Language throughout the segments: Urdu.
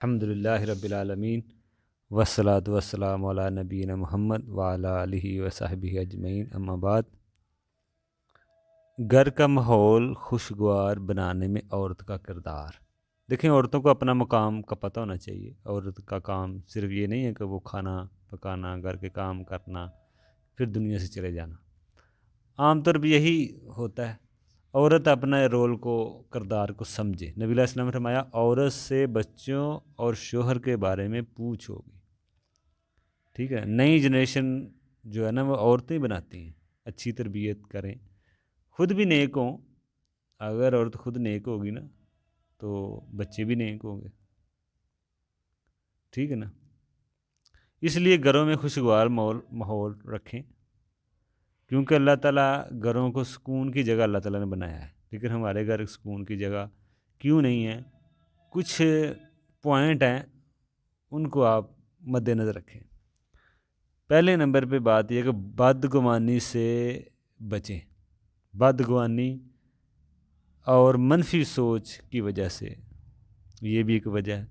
الحمد للہ رب العالمین والصلاة والسلام علی نبینا محمد وعلی آلہ وصحبہ اجمعین، اما بعد۔ گھر کا ماحول خوشگوار بنانے میں عورت کا کردار۔ دیکھیں، عورتوں کو اپنا مقام کا پتہ ہونا چاہیے۔ عورت کا کام صرف یہ نہیں ہے کہ وہ کھانا پکانا، گھر کے کام کرنا، پھر دنیا سے چلے جانا۔ عام طور پہ یہی ہوتا ہے۔ عورت اپنا رول کو، کردار کو سمجھے۔ نبی علیہ السلام نے فرمایا، عورت سے بچوں اور شوہر کے بارے میں پوچھو گی۔ ٹھیک ہے، نئی جنریشن جو ہے نا، وہ عورتیں بناتی ہیں۔ اچھی تربیت کریں، خود بھی نیک ہوں۔ اگر عورت خود نیک ہوگی نا تو بچے بھی نیک ہوں گے۔ ٹھیک ہے نا، اس لیے گھروں میں خوشگوار ماحول رکھیں، کیونکہ اللہ تعالیٰ گھروں کو سکون کی جگہ اللہ تعالیٰ نے بنایا ہے۔ لیکن ہمارے گھر سکون کی جگہ کیوں نہیں ہے؟ کچھ پوائنٹ ہیں، ان کو آپ مد نظر رکھیں۔ پہلے نمبر پہ بات یہ کہ بدگمانی سے بچیں۔ بدگمانی اور منفی سوچ کی وجہ سے، یہ بھی ایک وجہ ہے۔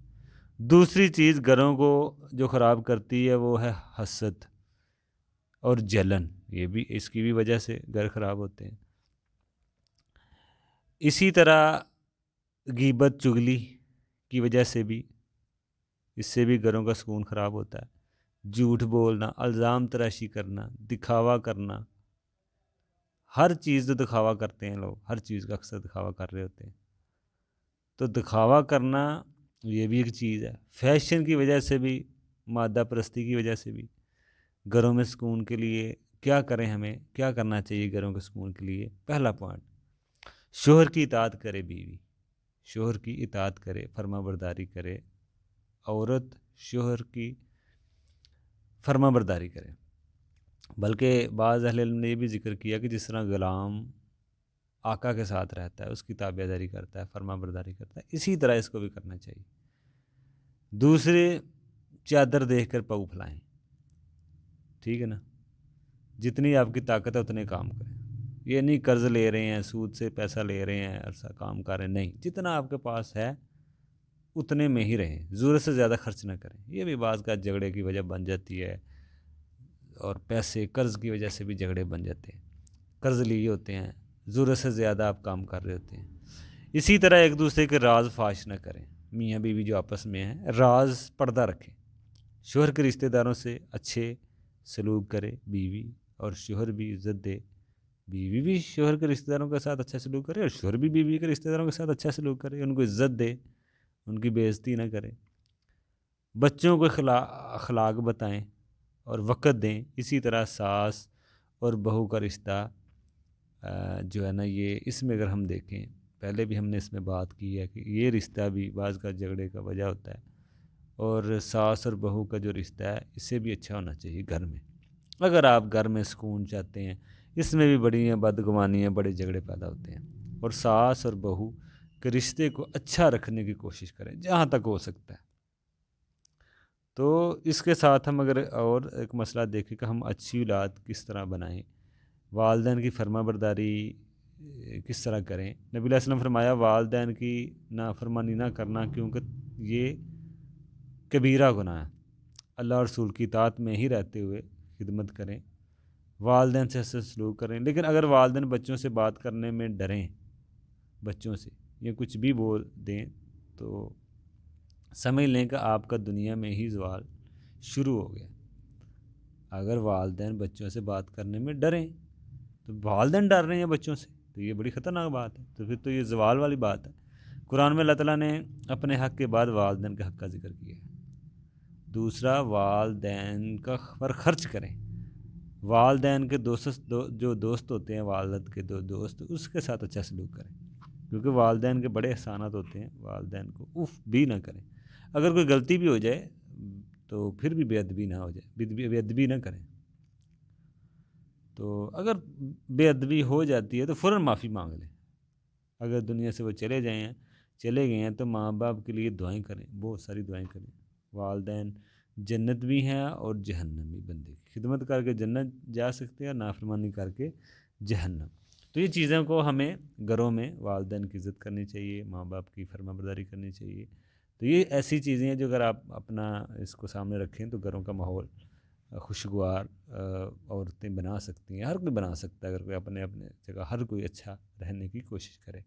دوسری چیز گھروں کو جو خراب کرتی ہے وہ ہے حسد اور جلن۔ یہ بھی، اس کی بھی وجہ سے گھر خراب ہوتے ہیں۔ اسی طرح غیبت چغلی کی وجہ سے بھی، اس سے بھی گھروں کا سکون خراب ہوتا ہے۔ جھوٹ بولنا، الزام تراشی کرنا، دکھاوا کرنا، ہر چیز تو دکھاوا کرتے ہیں لوگ، ہر چیز کا اکثر دکھاوا کر رہے ہوتے ہیں۔ تو دکھاوا کرنا یہ بھی ایک چیز ہے۔ فیشن کی وجہ سے بھی، مادہ پرستی کی وجہ سے بھی گھروں میں سکون کے لیے کیا کریں؟ ہمیں کیا کرنا چاہیے گھروں کے سکون کے لیے؟ پہلا پوائنٹ، شوہر کی اطاعت کرے بیوی، شوہر کی اطاعت کرے، فرما برداری کرے۔ عورت شوہر کی فرما برداری کرے۔ بلکہ بعض اہل علم نے یہ بھی ذکر کیا کہ جس طرح غلام آقا کے ساتھ رہتا ہے، اس کی تابعداری کرتا ہے، فرما برداری کرتا ہے، اسی طرح اس کو بھی کرنا چاہیے۔ دوسرے، چادر دیکھ کر پاؤں پھلائیں۔ ٹھیک ہے نا، جتنی آپ کی طاقت ہے اتنے کام کریں۔ یہ نہیں قرض لے رہے ہیں، سود سے پیسہ لے رہے ہیں، ایسا کام کر رہے ہیں، نہیں، جتنا آپ کے پاس ہے اتنے میں ہی رہیں، ضرورت سے زیادہ خرچ نہ کریں۔ یہ بھی بعض کا جھگڑے کی وجہ بن جاتی ہے، اور پیسے قرض کی وجہ سے بھی جھگڑے بن جاتے ہیں۔ قرض لیے ہوتے ہیں، ضرورت سے زیادہ آپ کام کر رہے ہوتے ہیں۔ اسی طرح ایک دوسرے کے راز فاش نہ کریں۔ میاں بیوی جو آپس میں ہیں، راز پردہ رکھیں۔ شوہر کے رشتہ داروں سے اچھے سلوک کرے بیوی، اور شوہر بھی عزت دے۔ بیوی بھی شوہر کے رشتہ داروں کے ساتھ اچھا سلوک کرے، اور شوہر بھی بیوی کے رشتہ داروں کے ساتھ اچھا سلوک کرے، ان کو عزت دے، ان کی بے عزتی نہ کرے۔ بچوں کو اخلاق بتائیں اور وقت دیں۔ اسی طرح ساس اور بہو کا رشتہ جو ہے نا، یہ اس میں اگر ہم دیکھیں، پہلے بھی ہم نے اس میں بات کی ہے کہ یہ رشتہ بھی بعض کا جھگڑے کا وجہ ہوتا ہے، اور ساس اور بہو کا جو رشتہ ہے اس سے بھی اچھا ہونا چاہیے گھر میں۔ اگر آپ گھر میں سکون چاہتے ہیں، اس میں بھی بڑی بدگمانیاں، بڑے جھگڑے پیدا ہوتے ہیں۔ اور ساس اور بہو کے رشتے کو اچھا رکھنے کی کوشش کریں جہاں تک ہو سکتا ہے۔ تو اس کے ساتھ ہم اگر اور ایک مسئلہ دیکھیں کہ ہم اچھی اولاد کس طرح بنائیں، والدین کی فرما برداری کس طرح کریں۔ نبی علیہ السلام نے فرمایا، والدین کی نافرمانی نہ کرنا، کیونکہ یہ کبیرہ گناہ ہے۔ اللہ اور رسول کی اطاعت میں ہی رہتے ہوئے خدمت کریں، والدین سے حسن سلوک کریں۔ لیکن اگر والدین بچوں سے بات کرنے میں ڈریں، بچوں سے یا کچھ بھی بول دیں، تو سمجھ لیں کہ آپ کا دنیا میں ہی زوال شروع ہو گیا۔ اگر والدین بچوں سے بات کرنے میں ڈریں، تو والدین ڈر رہے ہیں بچوں سے، تو یہ بڑی خطرناک بات ہے۔ تو پھر تو یہ زوال والی بات ہے۔ قرآن میں اللہ تعالیٰ نے اپنے حق کے بعد والدین کے حق کا ذکر کیا ہے۔ دوسرا، والدین کا پر خرچ کریں۔ والدین کے جو دوست ہوتے ہیں، والد کے دو دوست، اس کے ساتھ اچھا سلوک کریں، کیونکہ والدین کے بڑے احسانات ہوتے ہیں، والدین کو اف بھی نہ کریں۔ اگر کوئی غلطی بھی ہو جائے تو پھر بھی بے ادبی نہ ہو جائے، بے ادبی نہ کریں۔ تو اگر بے ادبی ہو جاتی ہے تو فوراً معافی مانگ لیں۔ اگر دنیا سے وہ چلے گئے ہیں تو ماں باپ کے لیے دعائیں کریں، بہت ساری دعائیں کریں۔ والدین جنت بھی ہیں اور جہنم بھی، بندے کی خدمت کر کے جنت جا سکتے ہیں اور نافرمانی کر کے جہنم۔ تو یہ چیزوں کو ہمیں گھروں میں والدین کی عزت کرنی چاہیے، ماں باپ کی فرما برداری کرنی چاہیے، تو یہ ایسی چیزیں ہیں جو اگر آپ اپنا اس کو سامنے رکھیں تو گھروں کا ماحول خوشگوار عورتیں بنا سکتی ہیں، ہر کوئی بنا سکتا ہے اگر کوئی اپنے اپنے جگہ ہر کوئی اچھا رہنے کی کوشش کرے۔